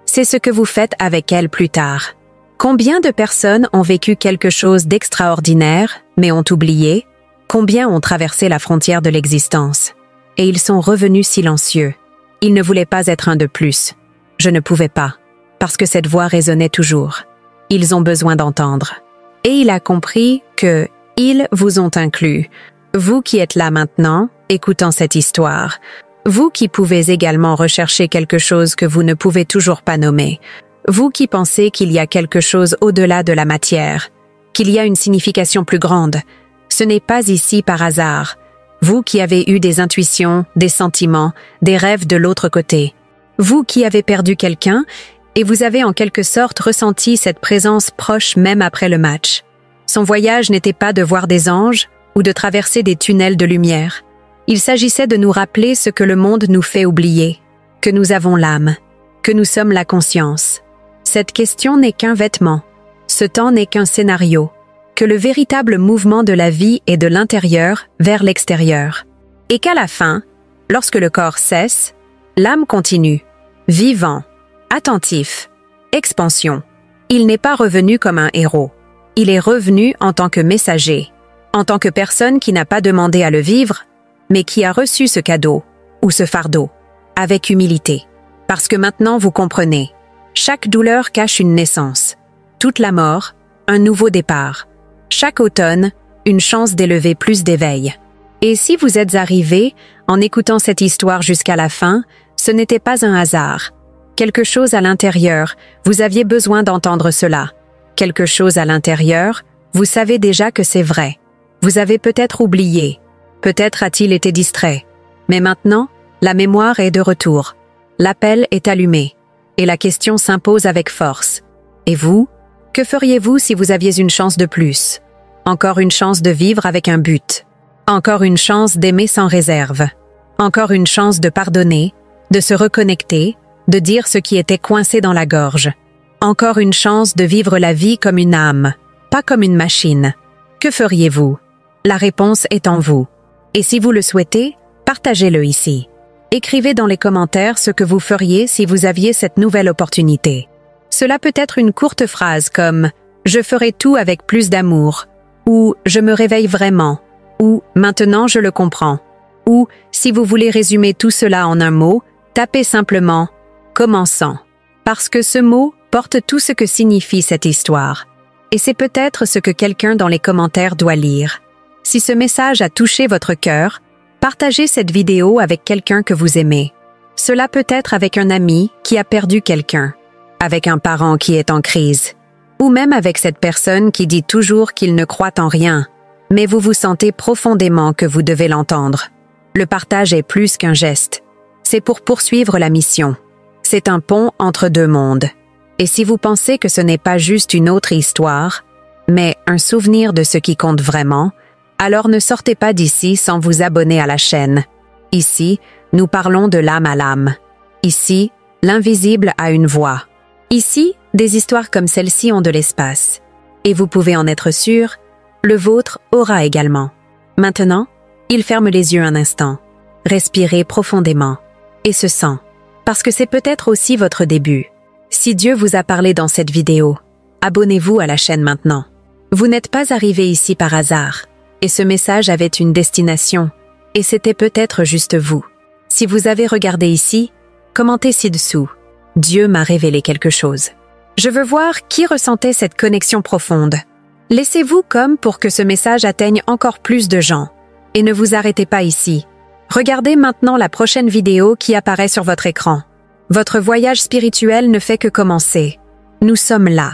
C'est ce que vous faites avec elle plus tard. Combien de personnes ont vécu quelque chose d'extraordinaire, mais ont oublié? Combien ont traversé la frontière de l'existence? Et ils sont revenus silencieux. Ils ne voulaient pas être un de plus. Je ne pouvais pas, parce que cette voix résonnait toujours. Ils ont besoin d'entendre. Et il a compris que ils vous ont inclus. Vous qui êtes là maintenant, écoutant cette histoire. Vous qui pouvez également rechercher quelque chose que vous ne pouvez toujours pas nommer. Vous qui pensez qu'il y a quelque chose au-delà de la matière, qu'il y a une signification plus grande. Ce n'est pas ici par hasard. Vous qui avez eu des intuitions, des sentiments, des rêves de l'autre côté. Vous qui avez perdu quelqu'un et vous avez en quelque sorte ressenti cette présence proche même après le match. Son voyage n'était pas de voir des anges ou de traverser des tunnels de lumière. Il s'agissait de nous rappeler ce que le monde nous fait oublier, que nous avons l'âme, que nous sommes la conscience. Cette question n'est qu'un vêtement, ce temps n'est qu'un scénario, que le véritable mouvement de la vie est de l'intérieur vers l'extérieur. Et qu'à la fin, lorsque le corps cesse, l'âme continue, vivant, attentif, expansion. Il n'est pas revenu comme un héros. Il est revenu en tant que messager, en tant que personne qui n'a pas demandé à le vivre, mais qui a reçu ce cadeau, ou ce fardeau, avec humilité. Parce que maintenant vous comprenez, chaque douleur cache une naissance, toute la mort, un nouveau départ, chaque automne, une chance d'élever plus d'éveil. Et si vous êtes arrivé, en écoutant cette histoire jusqu'à la fin, ce n'était pas un hasard. Quelque chose à l'intérieur, vous aviez besoin d'entendre cela. Quelque chose à l'intérieur, vous savez déjà que c'est vrai. Vous avez peut-être oublié. Peut-être a-t-il été distrait. Mais maintenant, la mémoire est de retour. L'appel est allumé. Et la question s'impose avec force. Et vous? Que feriez-vous si vous aviez une chance de plus? Encore une chance de vivre avec un but. Encore une chance d'aimer sans réserve. Encore une chance de pardonner, de se reconnecter, de dire ce qui était coincé dans la gorge. Encore une chance de vivre la vie comme une âme, pas comme une machine. Que feriez-vous? La réponse est en vous. Et si vous le souhaitez, partagez-le ici. Écrivez dans les commentaires ce que vous feriez si vous aviez cette nouvelle opportunité. Cela peut être une courte phrase comme « Je ferai tout avec plus d'amour » ou « Je me réveille vraiment » ou « Maintenant je le comprends » ou, si vous voulez résumer tout cela en un mot, tapez simplement « Commençant ». Parce que ce mot porte tout ce que signifie cette histoire. Et c'est peut-être ce que quelqu'un dans les commentaires doit lire. Si ce message a touché votre cœur, partagez cette vidéo avec quelqu'un que vous aimez. Cela peut être avec un ami qui a perdu quelqu'un, avec un parent qui est en crise, ou même avec cette personne qui dit toujours qu'il ne croit en rien, mais vous vous sentez profondément que vous devez l'entendre. Le partage est plus qu'un geste. C'est pour poursuivre la mission. C'est un pont entre deux mondes. Et si vous pensez que ce n'est pas juste une autre histoire, mais un souvenir de ce qui compte vraiment, alors ne sortez pas d'ici sans vous abonner à la chaîne. Ici, nous parlons de l'âme à l'âme. Ici, l'invisible a une voix. Ici, des histoires comme celle-ci ont de l'espace. Et vous pouvez en être sûr, le vôtre aura également. Maintenant, il ferme les yeux un instant. Respirez profondément. Et se sent. Parce que c'est peut-être aussi votre début. Si Dieu vous a parlé dans cette vidéo, abonnez-vous à la chaîne maintenant. Vous n'êtes pas arrivé ici par hasard. Et ce message avait une destination. Et c'était peut-être juste vous. Si vous avez regardé ici, commentez ci-dessous. Dieu m'a révélé quelque chose. Je veux voir qui ressentait cette connexion profonde. Laissez-vous comme pour que ce message atteigne encore plus de gens. Et ne vous arrêtez pas ici. Regardez maintenant la prochaine vidéo qui apparaît sur votre écran. Votre voyage spirituel ne fait que commencer. Nous sommes là.